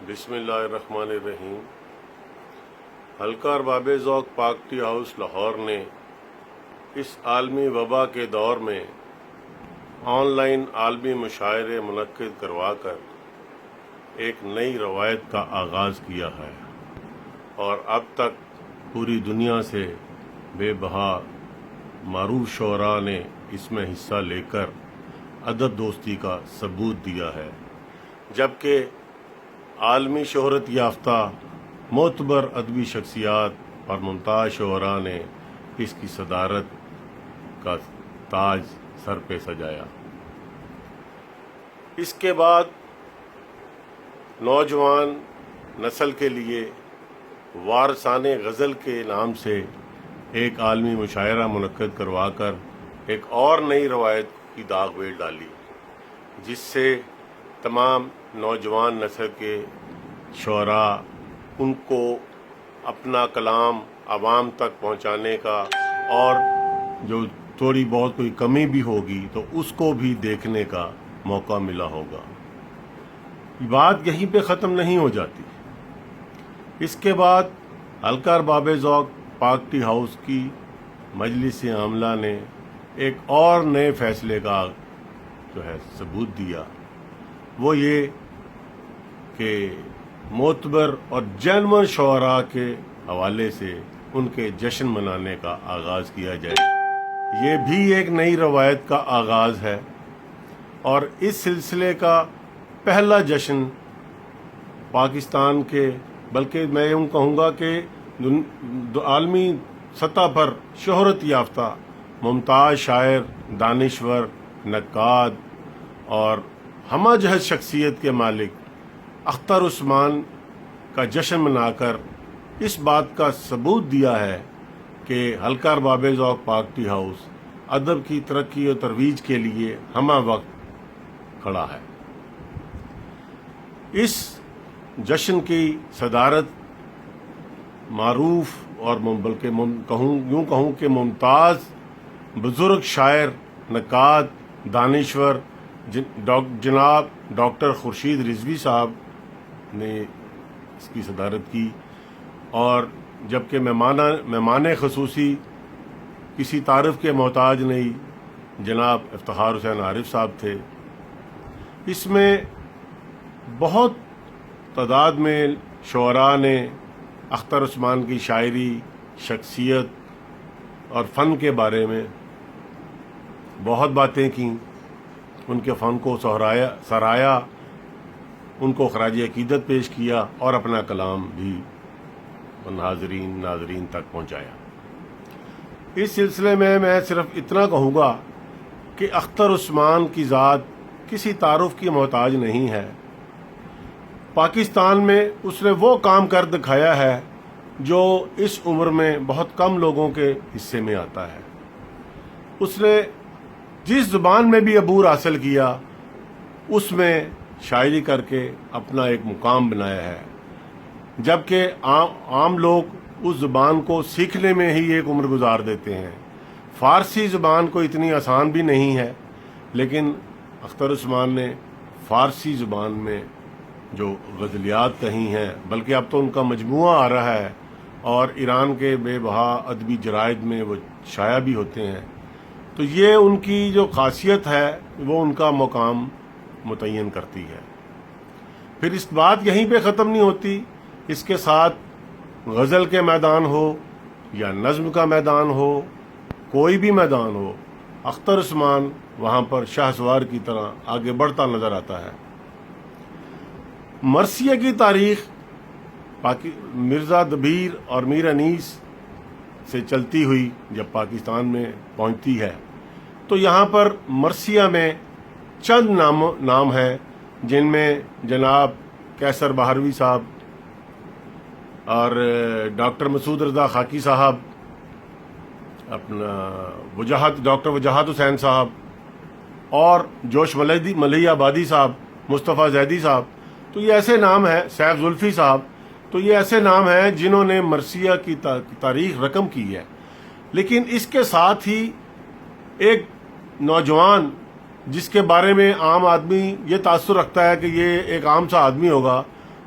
بسم اللہ الرحمن الرحیم۔ حلقہ ارباب ذوق پاک ٹی ہاؤس لاہور نے اس عالمی وبا کے دور میں آن لائن عالمی مشاعرے منعقد کروا کر ایک نئی روایت کا آغاز کیا ہے اور اب تک پوری دنیا سے بے بہا معروف شعراء نے اس میں حصہ لے کر ادب دوستی کا ثبوت دیا ہے، جبکہ عالمی شہرت یافتہ معتبر ادبی شخصیات اور ممتاز شعراء نے اس کی صدارت کا تاج سر پہ سجایا۔ اس کے بعد نوجوان نسل کے لیے وارثان غزل کے نام سے ایک عالمی مشاعرہ منعقد کروا کر ایک اور نئی روایت کی داغ بیل ڈالی، جس سے تمام نوجوان نسل کے شعراء ان کو اپنا کلام عوام تک پہنچانے کا اور جو تھوڑی بہت کوئی کمی بھی ہوگی تو اس کو بھی دیکھنے کا موقع ملا ہوگا۔ بات یہیں پہ ختم نہیں ہو جاتی۔ اس کے بعد حلقہ ارباب ذوق پاک ٹی ہاؤس کی مجلس عاملہ نے ایک اور نئے فیصلے کا جو ہے ثبوت دیا، وہ یہ کہ معتبر اور جینون شعراء کے حوالے سے ان کے جشن منانے کا آغاز کیا جائے۔ یہ بھی ایک نئی روایت کا آغاز ہے اور اس سلسلے کا پہلا جشن پاکستان کے بلکہ میں یوں کہوں گا کہ عالمی سطح پر شہرت یافتہ ممتاز شاعر، دانشور، نقاد اور ہمہ جہت شخصیت کے مالک اختر عثمان کا جشن منا کر اس بات کا ثبوت دیا ہے کہ حلقہ ارباب ذوق پاک ٹی ہاؤس ادب کی ترقی و ترویج کے لیے ہمہ وقت کھڑا ہے۔ اس جشن کی صدارت معروف اور بلکہ یوں کہوں کہ ممتاز بزرگ شاعر، نقاد، دانشور جناب ڈاکٹر خورشید رضوی صاحب نے اس کی صدارت کی، اور جبکہ مہمان خصوصی کسی تعارف کے محتاج نہیں جناب افتخار حسین عارف صاحب تھے۔ اس میں بہت تعداد میں شعراء نے اختر عثمان کی شاعری، شخصیت اور فن کے بارے میں بہت باتیں کیں، ان کے فن کو سراہا، ان کو خراج عقیدت پیش کیا اور اپنا کلام بھی ناظرین تک پہنچایا۔ اس سلسلے میں صرف اتنا کہوں گا کہ اختر عثمان کی ذات کسی تعارف کی محتاج نہیں ہے۔ پاکستان میں اس نے وہ کام کر دکھایا ہے جو اس عمر میں بہت کم لوگوں کے حصے میں آتا ہے۔ اس نے جس زبان میں بھی عبور حاصل کیا اس میں شاعری کر کے اپنا ایک مقام بنایا ہے، جبکہ عام لوگ اس زبان کو سیکھنے میں ہی ایک عمر گزار دیتے ہیں۔ فارسی زبان کو اتنی آسان بھی نہیں ہے، لیکن اختر عثمان نے فارسی زبان میں جو غزلیات کہی ہیں، بلکہ اب تو ان کا مجموعہ آ رہا ہے اور ایران کے بے بہا ادبی جرائد میں وہ شائع بھی ہوتے ہیں، تو یہ ان کی جو خاصیت ہے وہ ان کا مقام متعین کرتی ہے۔ پھر اس بات یہیں پہ ختم نہیں ہوتی، اس کے ساتھ غزل کے میدان ہو یا نظم کا میدان ہو، کوئی بھی میدان ہو، اختر عثمان وہاں پر شاہ سوار کی طرح آگے بڑھتا نظر آتا ہے۔ مرثیہ کی تاریخ مرزا دبیر اور میر انیس سے چلتی ہوئی جب پاکستان میں پہنچتی ہے تو یہاں پر مرثیہ میں چند نام ہیں، جن میں جناب کیسر بہاروی صاحب اور ڈاکٹر مسعود رضا خاکی صاحب، ڈاکٹر وجاہت حسین صاحب اور جوش ملئی آبادی صاحب، مصطفیٰ زیدی صاحب، تو یہ ایسے نام ہیں، سیف زلفی صاحب، تو یہ ایسے نام ہیں جنہوں نے مرثیہ کی تاریخ رقم کی ہے۔ لیکن اس کے ساتھ ہی ایک نوجوان جس کے بارے میں عام آدمی یہ تاثر رکھتا ہے کہ یہ ایک عام سا آدمی ہوگا،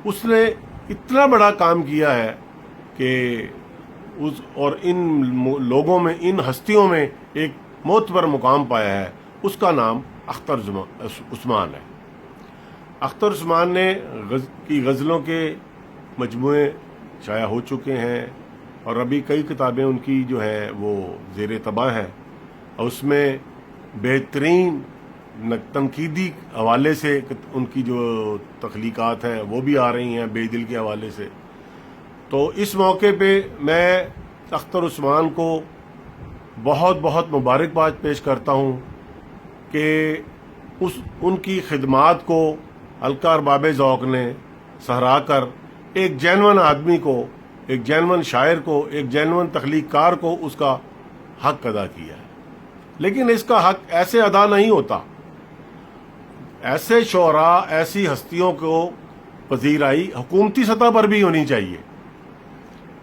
اس نے اتنا بڑا کام کیا ہے کہ ان لوگوں میں، ان ہستیوں میں ایک معتبر مقام پایا ہے. اس کا نام اختر عثمان ہے. اختر عثمان نے کی غزلوں کے مجموعے شائع ہو چکے ہیں، اور ابھی کئی کتابیں ان کی جو ہیں وہ زیر طبع ہیں، اور اس میں بہترین تنقیدی حوالے سے ان کی جو تخلیقات ہیں وہ بھی آ رہی ہیں، بے دل کے حوالے سے. تو اس موقع پہ میں اختر عثمان کو بہت بہت مبارکباد پیش کرتا ہوں کہ ان کی خدمات کو حلقہ ارباب ذوق نے سراہ کر ایک جینون آدمی کو، ایک جینون شاعر کو، ایک جینون تخلیق کار کو اس کا حق ادا کیا ہے. لیکن اس کا حق ایسے ادا نہیں ہوتا. ایسے شعراء، ایسی ہستیوں کو پذیرائی حکومتی سطح پر بھی ہونی چاہیے.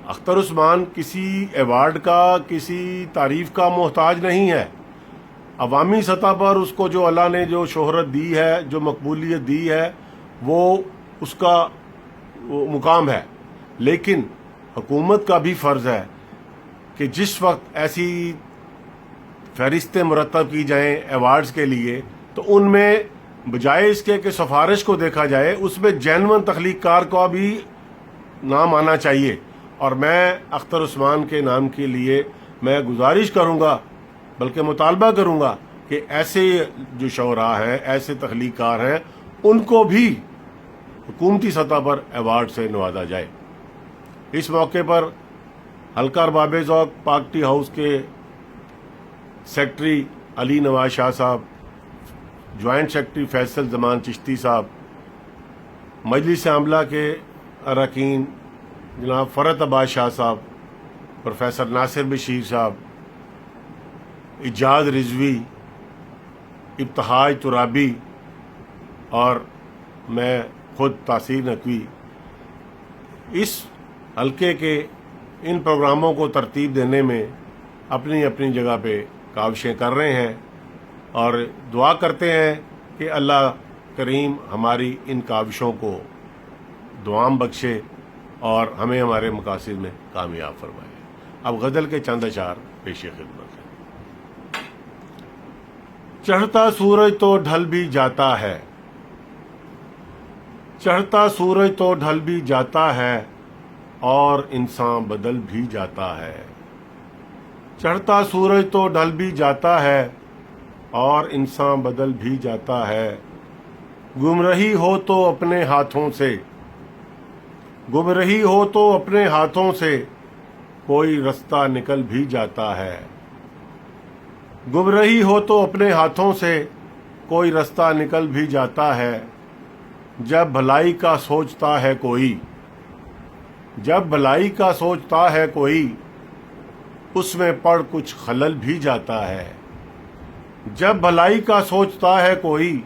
اختر عثمان کسی ایوارڈ کا، کسی تعریف کا محتاج نہیں ہے. عوامی سطح پر اس کو جو اللہ نے جو شہرت دی ہے، جو مقبولیت دی ہے، وہ اس کا مقام ہے. لیکن حکومت کا بھی فرض ہے کہ جس وقت ایسی فہرستیں مرتب کی جائیں ایوارڈز کے لیے، تو ان میں بجائے اس کے کہ سفارش کو دیکھا جائے، اس میں جینون تخلیق کار کا بھی نام آنا چاہیے. اور میں اختر عثمان کے نام کے لیے میں گزارش کروں گا، بلکہ مطالبہ کروں گا کہ ایسے جو شعراء ہیں، ایسے تخلیق کار ہیں، ان کو بھی حکومتی سطح پر ایوارڈ سے نوازا جائے. اس موقع پر حلقہ ارباب ذوق پاک ٹی ہاؤس کے سیکرٹری علی نواز شاہ صاحب، جوائنٹ سیکرٹری فیصل زمان چشتی صاحب، مجلس عاملہ کے اراکین جناب فرحت عباس شاہ صاحب، پروفیسر ناصر بشیر صاحب، اجاز رضوی، ابتہاج ترابی، اور میں خود تاثیر نقوی، اس حلقے کے ان پروگراموں کو ترتیب دینے میں اپنی اپنی جگہ پہ کاوشیں کر رہے ہیں، اور دعا کرتے ہیں کہ اللہ کریم ہماری ان کاوشوں کو دوام بخشے اور ہمیں ہمارے مقاصد میں کامیاب فرمائے. اب غزل کے چند اشعار پیش خدمت ہیں. چڑھتا سورج تو ڈھل بھی جاتا ہے، چڑھتا سورج تو ڈھل بھی جاتا ہے، اور انسان بدل بھی جاتا ہے. چڑھتا سورج تو ڈھل بھی جاتا ہے، اور انسان بدل بھی جاتا ہے. گمراہی ہو تو اپنے ہاتھوں سے، گمراہی ہو تو اپنے ہاتھوں سے، کوئی رستہ نکل بھی جاتا ہے. گمراہی ہو تو اپنے ہاتھوں سے، کوئی رستہ نکل بھی جاتا ہے. جب بھلائی کا سوچتا ہے کوئی، جب بھلائی کا سوچتا ہے کوئی، اس میں پڑ کچھ خلل بھی جاتا ہے. جب بھلائی کا سوچتا ہے کوئی،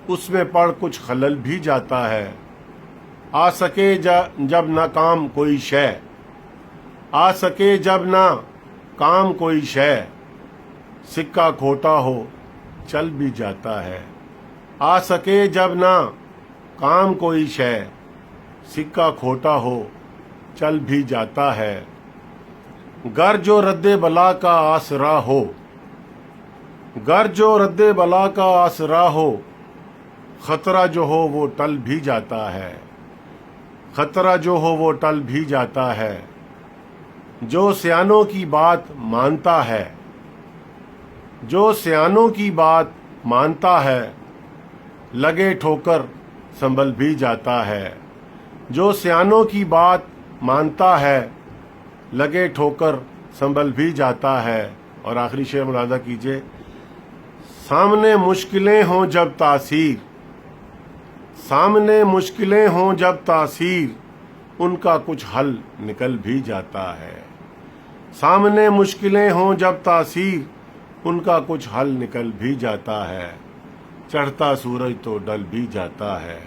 اس میں پڑ کچھ خلل بھی جاتا ہے. آ سکے جب نہ کام کوئی شے، آ سکے جب نہ کام کوئی شے، سکہ کھوٹا ہو چل بھی جاتا ہے. آ سکے جب نہ کام کوئی شے، سکہ کھوٹا ہو چل بھی جاتا ہے. گر جو رد بلا کا آسرا ہو، گر جو رد بلا کا آسرا ہو، خطرہ جو ہو وہ ٹل بھی جاتا ہے. خطرہ جو ہو وہ ٹل بھی جاتا ہے. جو سیانوں کی بات مانتا ہے، جو سیانوں کی بات مانتا ہے، لگے ٹھوکر سنبھل بھی جاتا ہے. جو سیانوں کی بات مانتا ہے، لگے ٹھوکر سنبھل بھی جاتا ہے. اور آخری شعر ملاحظہ کیجئے. سامنے مشکلیں ہوں جب تاثیر، سامنے مشکلیں ہوں جب تاثیر، ان کا کچھ حل نکل بھی جاتا ہے. سامنے مشکلیں ہوں جب تاثیر، ان کا کچھ حل نکل بھی جاتا ہے. چڑھتا سورج تو ڈھل بھی جاتا ہے،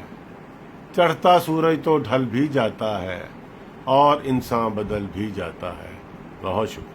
چڑھتا سورج تو ڈھل بھی جاتا ہے، اور انسان بدل بھی جاتا ہے. بہت شکریہ.